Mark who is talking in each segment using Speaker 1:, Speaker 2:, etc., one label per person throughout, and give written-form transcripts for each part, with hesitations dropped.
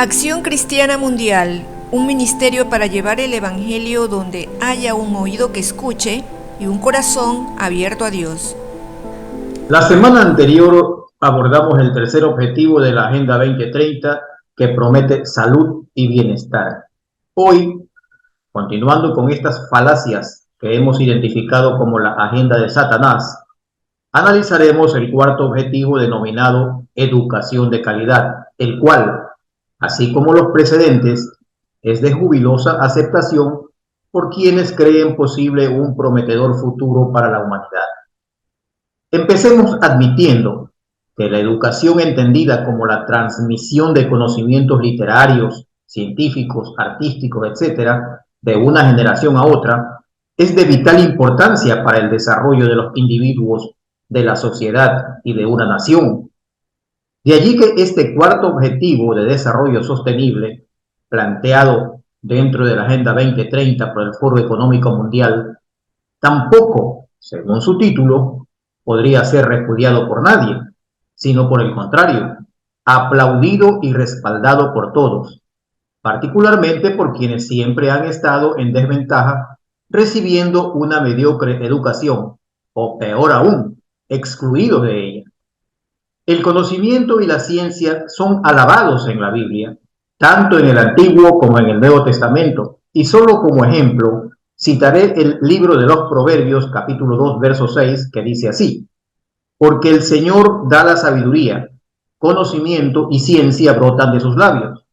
Speaker 1: Acción Cristiana Mundial, un ministerio para llevar el Evangelio donde haya un oído que escuche y un corazón abierto a Dios.
Speaker 2: La semana anterior abordamos el tercer objetivo de la Agenda 2030, que promete salud y bienestar. Hoy, continuando con estas falacias que hemos identificado como la agenda de Satanás, analizaremos el cuarto objetivo denominado educación de calidad, el cual, así como los precedentes, es de jubilosa aceptación por quienes creen posible un prometedor futuro para la humanidad. Empecemos admitiendo que la educación entendida como la transmisión de conocimientos literarios, científicos, artísticos, etcétera, de una generación a otra, es de vital importancia para el desarrollo de los individuos, de la sociedad y de una nación. De allí que este cuarto objetivo de desarrollo sostenible, planteado dentro de la Agenda 2030 por el Foro Económico Mundial, tampoco, según su título, podría ser repudiado por nadie, sino por el contrario, aplaudido y respaldado por todos, particularmente por quienes siempre han estado en desventaja recibiendo una mediocre educación, o peor aún, excluidos de ella. El conocimiento y la ciencia son alabados en la Biblia, tanto en el Antiguo como en el Nuevo Testamento, y solo como ejemplo citaré el libro de los Proverbios, capítulo 2, verso 6, que dice así: porque el Señor da la sabiduría, conocimiento y ciencia brotan de sus labios.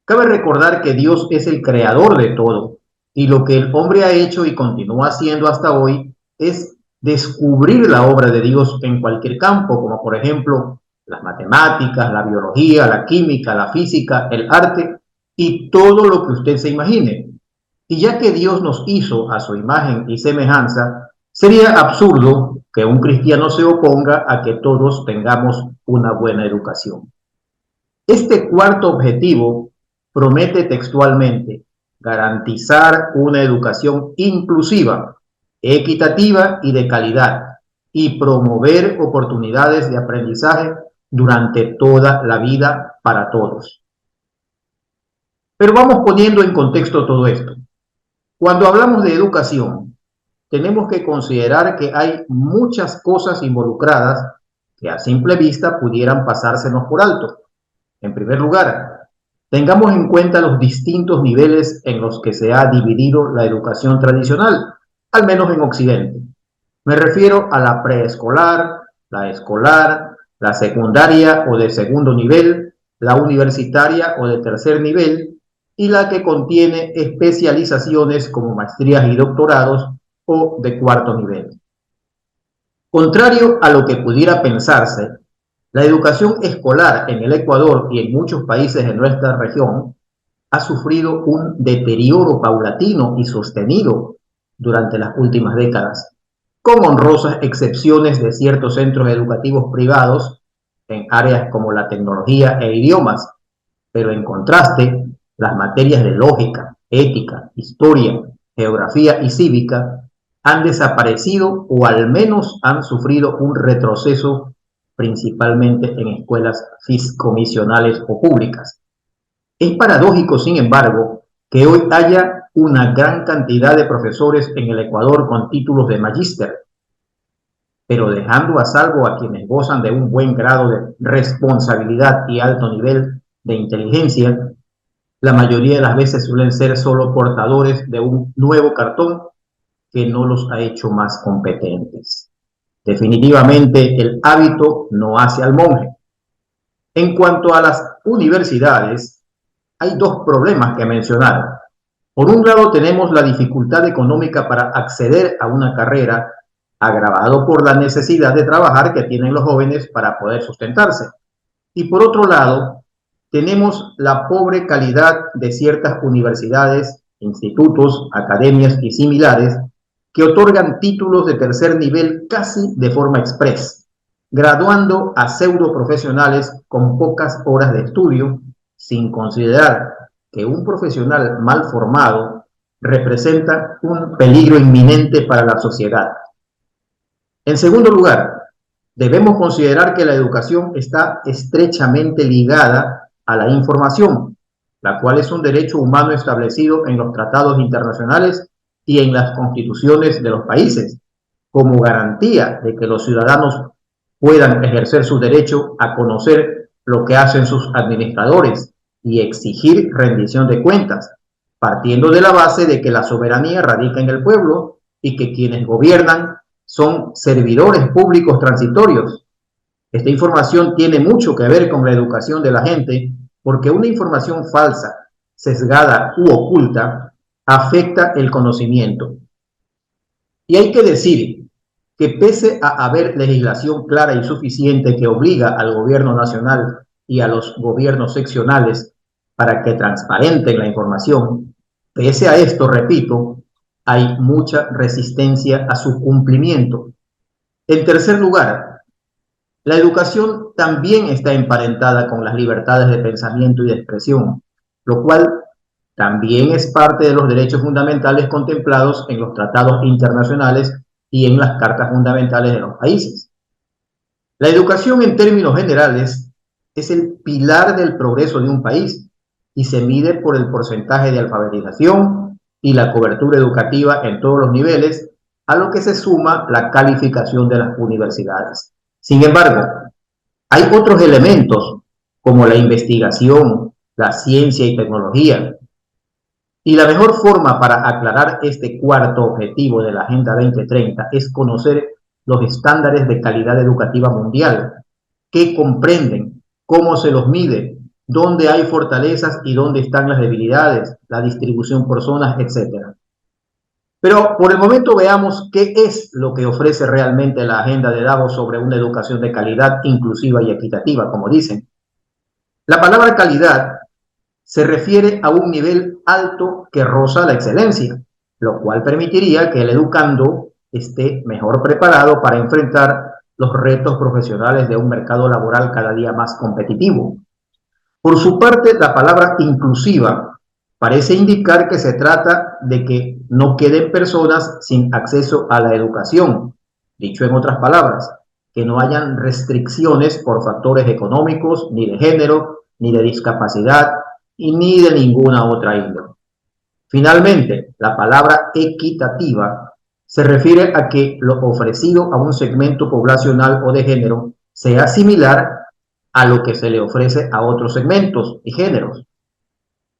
Speaker 2: Cabe recordar que Dios es el creador de todo, y lo que el hombre ha hecho y continúa haciendo hasta hoy es descubrir la obra de Dios en cualquier campo, como por ejemplo las matemáticas, la biología, la química, la física, el arte y todo lo que usted se imagine. Y ya que Dios nos hizo a su imagen y semejanza, sería absurdo que un cristiano se oponga a que todos tengamos una buena educación. Este cuarto objetivo promete textualmente garantizar una educación inclusiva, equitativa y de calidad, y promover oportunidades de aprendizaje durante toda la vida para todos. Pero vamos poniendo en contexto todo esto. Cuando hablamos de educación, tenemos que considerar que hay muchas cosas involucradas que a simple vista pudieran pasársenos por alto. En primer lugar, tengamos en cuenta los distintos niveles en los que se ha dividido la educación tradicional, al menos en Occidente. Me refiero a la preescolar, la escolar, la secundaria o de segundo nivel, la universitaria o de tercer nivel, y la que contiene especializaciones como maestrías y doctorados o de cuarto nivel. Contrario a lo que pudiera pensarse, la educación escolar en el Ecuador y en muchos países de nuestra región ha sufrido un deterioro paulatino y sostenido durante las últimas décadas, con honrosas excepciones de ciertos centros educativos privados en áreas como la tecnología e idiomas, pero en contraste, las materias de lógica, ética, historia, geografía y cívica han desaparecido o al menos han sufrido un retroceso, principalmente en escuelas fiscomisionales o públicas. Es paradójico, sin embargo, que hoy haya una gran cantidad de profesores en el Ecuador con títulos de magíster, pero dejando a salvo a quienes gozan de un buen grado de responsabilidad y alto nivel de inteligencia, la mayoría de las veces suelen ser solo portadores de un nuevo cartón que no los ha hecho más competentes. Definitivamente el hábito no hace al monje. En cuanto a las universidades, hay dos problemas que mencionar. Por un lado tenemos la dificultad económica para acceder a una carrera, agravado por la necesidad de trabajar que tienen los jóvenes para poder sustentarse. Y por otro lado, tenemos la pobre calidad de ciertas universidades, institutos, academias y similares que otorgan títulos de tercer nivel casi de forma express, graduando a pseudo profesionales con pocas horas de estudio, sin considerar que un profesional mal formado representa un peligro inminente para la sociedad. En segundo lugar, debemos considerar que la educación está estrechamente ligada a la información, la cual es un derecho humano establecido en los tratados internacionales y en las constituciones de los países, como garantía de que los ciudadanos puedan ejercer su derecho a conocer lo que hacen sus administradores y exigir rendición de cuentas, partiendo de la base de que la soberanía radica en el pueblo y que quienes gobiernan son servidores públicos transitorios. Esta información tiene mucho que ver con la educación de la gente, porque una información falsa, sesgada u oculta afecta el conocimiento. Y hay que decir que pese a haber legislación clara y suficiente que obliga al gobierno nacional y a los gobiernos seccionales para que transparenten la información, pese a esto, repito, hay mucha resistencia a su cumplimiento. En tercer lugar, la educación también está emparentada con las libertades de pensamiento y de expresión, lo cual también es parte de los derechos fundamentales contemplados en los tratados internacionales y en las cartas fundamentales de los países. La educación, en términos generales, es el pilar del progreso de un país y se mide por el porcentaje de alfabetización y la cobertura educativa en todos los niveles, a lo que se suma la calificación de las universidades. Sin embargo, hay otros elementos como la investigación, la ciencia y tecnología. Y la mejor forma para aclarar este cuarto objetivo de la Agenda 2030 es conocer los estándares de calidad educativa mundial, que comprenden cómo se los mide, dónde hay fortalezas y dónde están las debilidades, la distribución por zonas, etc. Pero por el momento veamos qué es lo que ofrece realmente la Agenda de Davos sobre una educación de calidad inclusiva y equitativa, como dicen. La palabra calidad se refiere a un nivel alto que roza la excelencia, lo cual permitiría que el educando esté mejor preparado para enfrentar los retos profesionales de un mercado laboral cada día más competitivo. Por su parte, la palabra inclusiva parece indicar que se trata de que no queden personas sin acceso a la educación. Dicho en otras palabras, que no hayan restricciones por factores económicos, ni de género, ni de discapacidad, y ni de ninguna otra índole. Finalmente, la palabra equitativa se refiere a que lo ofrecido a un segmento poblacional o de género sea similar a lo que se le ofrece a otros segmentos y géneros.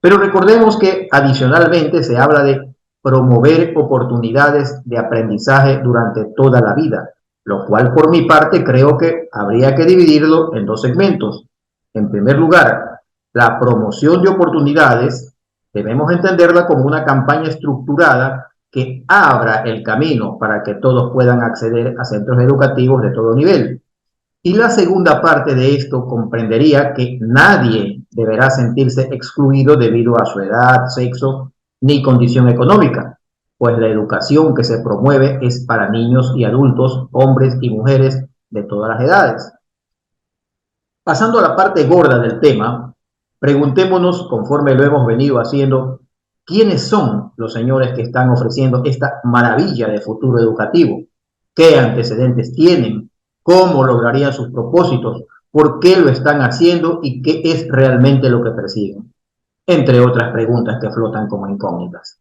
Speaker 2: Pero recordemos que adicionalmente se habla de promover oportunidades de aprendizaje durante toda la vida, lo cual por mi parte creo que habría que dividirlo en dos segmentos. En primer lugar, la promoción de oportunidades debemos entenderla como una campaña estructurada que abra el camino para que todos puedan acceder a centros educativos de todo nivel. Y la segunda parte de esto comprendería que nadie deberá sentirse excluido debido a su edad, sexo ni condición económica, pues la educación que se promueve es para niños y adultos, hombres y mujeres de todas las edades. Pasando a la parte gorda del tema, preguntémonos, conforme lo hemos venido haciendo, ¿quiénes son los señores que están ofreciendo esta maravilla de futuro educativo? ¿Qué antecedentes tienen? ¿Cómo lograrían sus propósitos? ¿Por qué lo están haciendo? ¿Y qué es realmente lo que persiguen? Entre otras preguntas que flotan como incógnitas.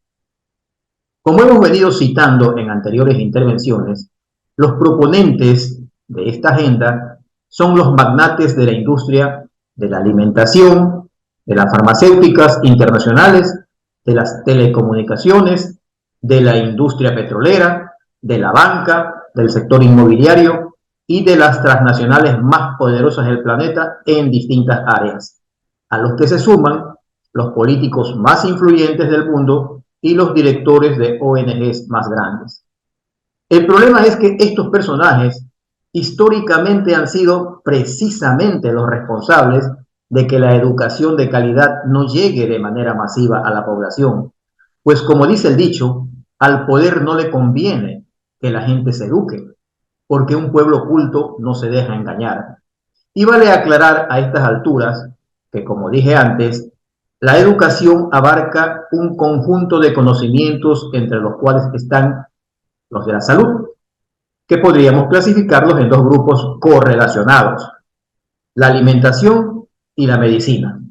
Speaker 2: Como hemos venido citando en anteriores intervenciones, los proponentes de esta agenda son los magnates de la industria de la alimentación, de las farmacéuticas internacionales, de las telecomunicaciones, de la industria petrolera, de la banca, del sector inmobiliario y de las transnacionales más poderosas del planeta en distintas áreas, a los que se suman los políticos más influyentes del mundo y los directores de ONGs más grandes. El problema es que estos personajes históricamente han sido precisamente los responsables de que la educación de calidad no llegue de manera masiva a la población, pues como dice el dicho, al poder no le conviene que la gente se eduque, porque un pueblo culto no se deja engañar. Y vale aclarar a estas alturas que, como dije antes, la educación abarca un conjunto de conocimientos entre los cuales están los de la salud, que podríamos clasificarlos en dos grupos correlacionados, la alimentación y la medicina.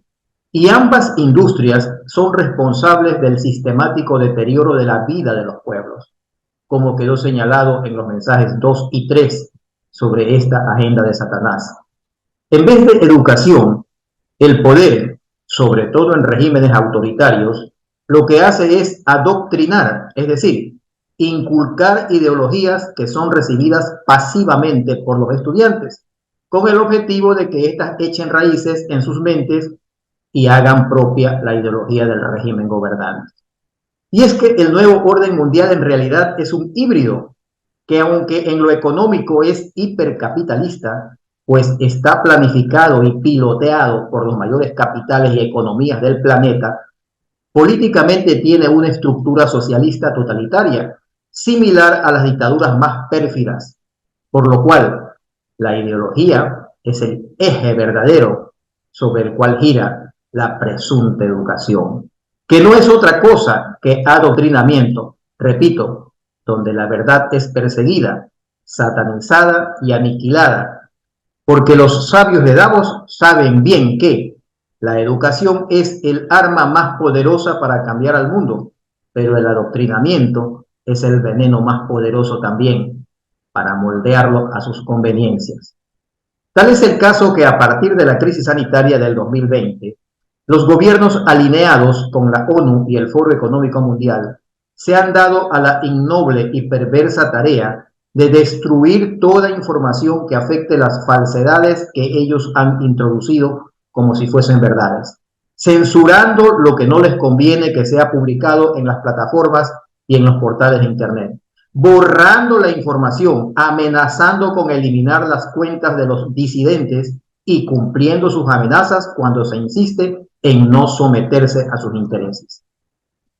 Speaker 2: y ambas industrias son responsables del sistemático deterioro de la vida de los pueblos, como quedó señalado en los mensajes 2 y 3 sobre esta agenda de Satanás. En vez de educación, el poder, sobre todo en regímenes autoritarios, lo que hace es adoctrinar, es decir, inculcar ideologías que son recibidas pasivamente por los estudiantes, con el objetivo de que éstas echen raíces en sus mentes y hagan propia la ideología del régimen gobernante. Y es que el nuevo orden mundial en realidad es un híbrido, que aunque en lo económico es hipercapitalista, pues está planificado y piloteado por los mayores capitales y economías del planeta, políticamente tiene una estructura socialista totalitaria, similar a las dictaduras más pérfidas, por lo cual la ideología es el eje verdadero sobre el cual gira la presunta educación, que no es otra cosa que adoctrinamiento, repito, donde la verdad es perseguida, satanizada y aniquilada, porque los sabios de Davos saben bien que la educación es el arma más poderosa para cambiar al mundo, pero el adoctrinamiento es el veneno más poderoso también para moldearlo a sus conveniencias. Tal es el caso que a partir de la crisis sanitaria del 2020, los gobiernos alineados con la ONU y el Foro Económico Mundial se han dado a la innoble y perversa tarea de destruir toda información que afecte las falsedades que ellos han introducido como si fuesen verdades, censurando lo que no les conviene que sea publicado en las plataformas y en los portales de Internet, borrando la información, amenazando con eliminar las cuentas de los disidentes y cumpliendo sus amenazas cuando se insiste en no someterse a sus intereses.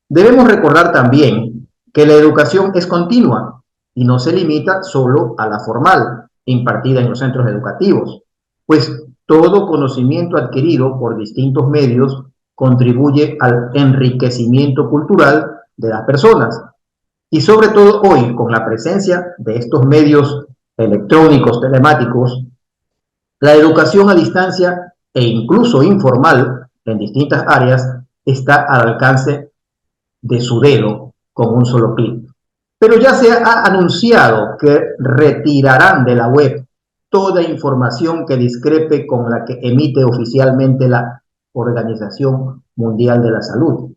Speaker 2: Debemos recordar también que la educación es continua y no se limita solo a la formal, impartida en los centros educativos, pues todo conocimiento adquirido por distintos medios contribuye al enriquecimiento cultural de las personas. Y sobre todo hoy, con la presencia de estos medios electrónicos, telemáticos, la educación a distancia e incluso informal en distintas áreas está al alcance de su dedo con un solo clic. Pero ya se ha anunciado que retirarán de la web toda información que discrepe con la que emite oficialmente la Organización Mundial de la Salud.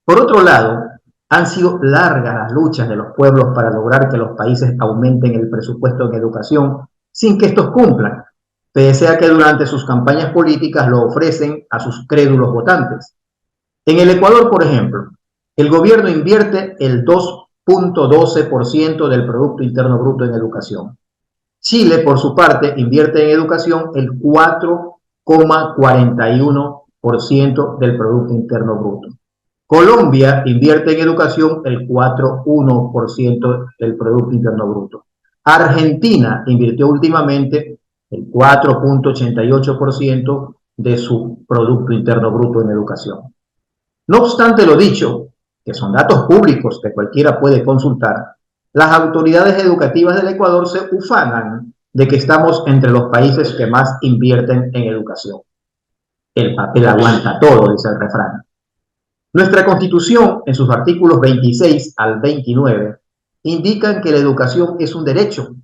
Speaker 2: Por otro lado, han sido largas las luchas de los pueblos para lograr que los países aumenten el presupuesto en educación sin que estos cumplan, pese a que durante sus campañas políticas lo ofrecen a sus crédulos votantes. En el Ecuador, por ejemplo, el gobierno invierte el 2.12% del Producto Interno Bruto en educación. Chile, por su parte, invierte en educación el 4,41% del Producto Interno Bruto. Colombia invierte en educación el 4,1% del Producto Interno Bruto. Argentina invirtió últimamente el 4,88% de su Producto Interno Bruto en educación. No obstante lo dicho, que son datos públicos que cualquiera puede consultar, las autoridades educativas del Ecuador se ufanan de que estamos entre los países que más invierten en educación. El papel aguanta todo, dice el refrán. Nuestra Constitución, en sus artículos 26 al 29, indican que la educación es un derecho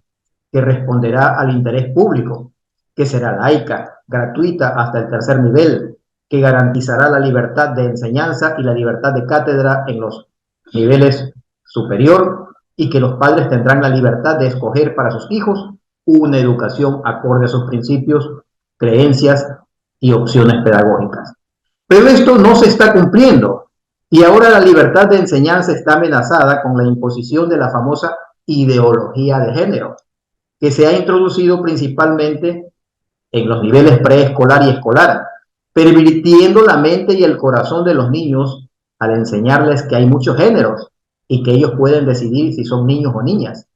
Speaker 2: que responderá al interés público, que será laica, gratuita hasta el tercer nivel, que garantizará la libertad de enseñanza y la libertad de cátedra en los niveles superior y que los padres tendrán la libertad de escoger para sus hijos una educación acorde a sus principios, creencias y opciones pedagógicas. Pero esto no se está cumpliendo y ahora la libertad de enseñanza está amenazada con la imposición de la famosa ideología de género, que se ha introducido principalmente en los niveles preescolar y escolar, pervirtiendo la mente y el corazón de los niños al enseñarles que hay muchos géneros y que ellos pueden decidir si son niños o niñas,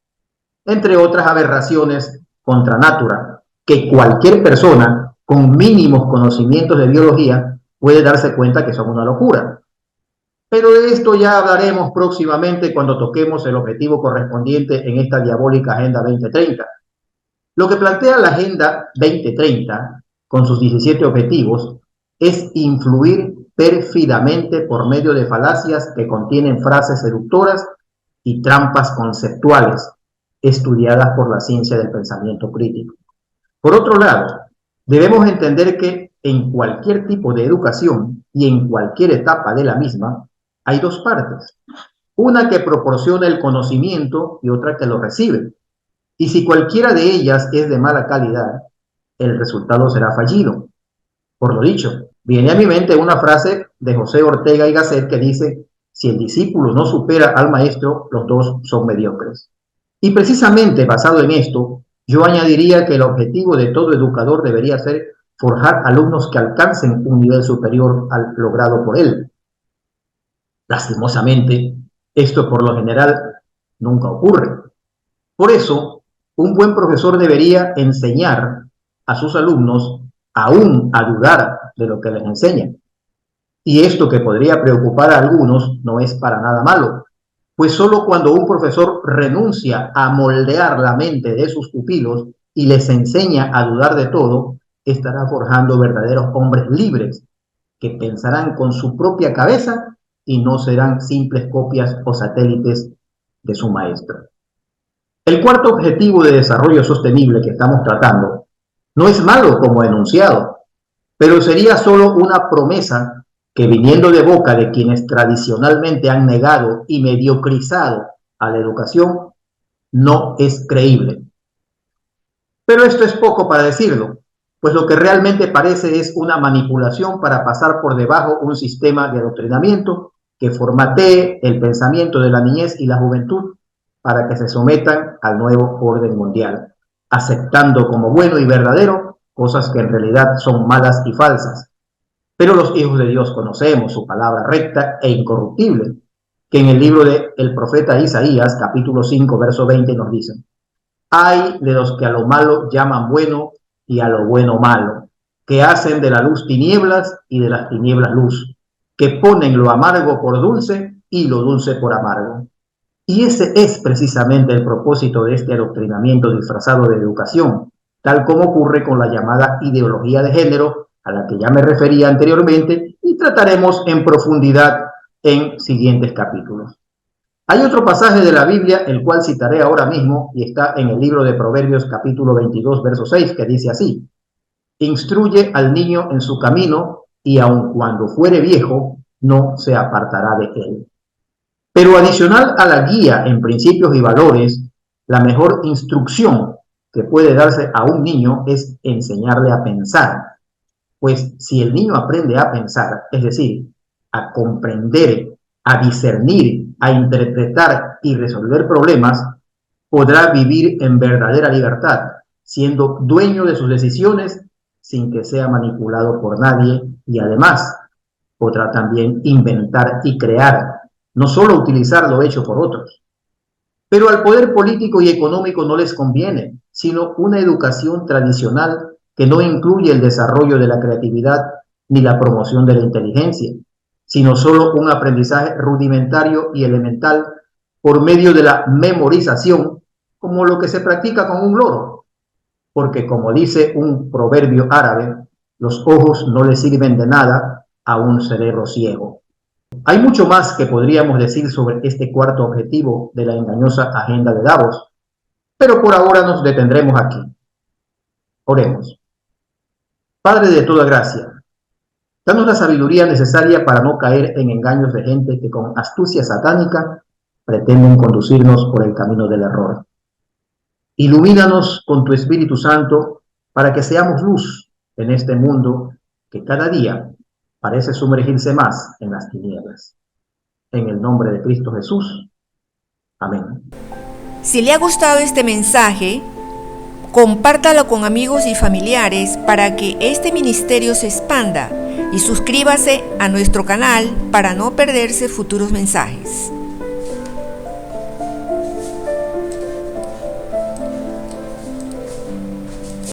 Speaker 2: entre otras aberraciones contra natura, que cualquier persona con mínimos conocimientos de biología puede darse cuenta que son una locura. Pero de esto ya hablaremos próximamente cuando toquemos el objetivo correspondiente en esta diabólica Agenda 2030. Lo que plantea la Agenda 2030, con sus 17 objetivos, es influir pérfidamente por medio de falacias que contienen frases seductoras y trampas conceptuales estudiadas por la ciencia del pensamiento crítico. Por otro lado, debemos entender que en cualquier tipo de educación y en cualquier etapa de la misma hay dos partes, una que proporciona el conocimiento y otra que lo recibe. Y si cualquiera de ellas es de mala calidad, el resultado será fallido. Por lo dicho, viene a mi mente una frase de José Ortega y Gasset que dice: si el discípulo no supera al maestro, los dos son mediocres. Y precisamente basado en esto, yo añadiría que el objetivo de todo educador debería ser forjar alumnos que alcancen un nivel superior al logrado por él. Lastimosamente, esto por lo general nunca ocurre. Por eso, un buen profesor debería enseñar a sus alumnos aún a dudar de lo que les enseña. Y esto, que podría preocupar a algunos, no es para nada malo, pues solo cuando un profesor renuncia a moldear la mente de sus pupilos y les enseña a dudar de todo, estará forjando verdaderos hombres libres que pensarán con su propia cabeza y no serán simples copias o satélites de su maestro. El cuarto objetivo de desarrollo sostenible que estamos tratando no es malo como enunciado, pero sería solo una promesa que, viniendo de boca de quienes tradicionalmente han negado y mediocrizado a la educación, no es creíble. Pero esto es poco para decirlo, pues lo que realmente parece es una manipulación para pasar por debajo un sistema de adoctrinamiento que formatee el pensamiento de la niñez y la juventud para que se sometan al nuevo orden mundial, aceptando como bueno y verdadero cosas que en realidad son malas y falsas. Pero los hijos de Dios conocemos su palabra recta e incorruptible, que en el libro del profeta Isaías, capítulo 5, verso 20, nos dice: ay de los que a lo malo llaman bueno y a lo bueno malo, que hacen de la luz tinieblas y de las tinieblas luz, que ponen lo amargo por dulce y lo dulce por amargo. Y ese es precisamente el propósito de este adoctrinamiento disfrazado de educación, tal como ocurre con la llamada ideología de género, a la que ya me refería anteriormente, y trataremos en profundidad en siguientes capítulos. Hay otro pasaje de la Biblia, el cual citaré ahora mismo, y está en el libro de Proverbios capítulo 22, verso 6, que dice así: instruye al niño en su camino, y aun cuando fuere viejo, no se apartará de él. Pero adicional a la guía en principios y valores, la mejor instrucción que puede darse a un niño es enseñarle a pensar. Pues si el niño aprende a pensar, es decir, a comprender, a discernir, a interpretar y resolver problemas, podrá vivir en verdadera libertad, siendo dueño de sus decisiones sin que sea manipulado por nadie, y además podrá también inventar y crear, no solo utilizar lo hecho por otros. Pero al poder político y económico no les conviene, sino una educación tradicional que no incluye el desarrollo de la creatividad ni la promoción de la inteligencia, sino solo un aprendizaje rudimentario y elemental por medio de la memorización, como lo que se practica con un loro. Porque, como dice un proverbio árabe, los ojos no le sirven de nada a un cerebro ciego. Hay mucho más que podríamos decir sobre este cuarto objetivo de la engañosa agenda de Davos, pero por ahora nos detendremos aquí. Oremos. Padre de toda gracia, danos la sabiduría necesaria para no caer en engaños de gente que con astucia satánica pretenden conducirnos por el camino del error. Ilumínanos con tu Espíritu Santo para que seamos luz en este mundo que cada día parece sumergirse más en las tinieblas. En el nombre de Cristo Jesús. Amén.
Speaker 1: Si le ha gustado este mensaje, compártalo con amigos y familiares para que este ministerio se expanda, y suscríbase a nuestro canal para no perderse futuros mensajes.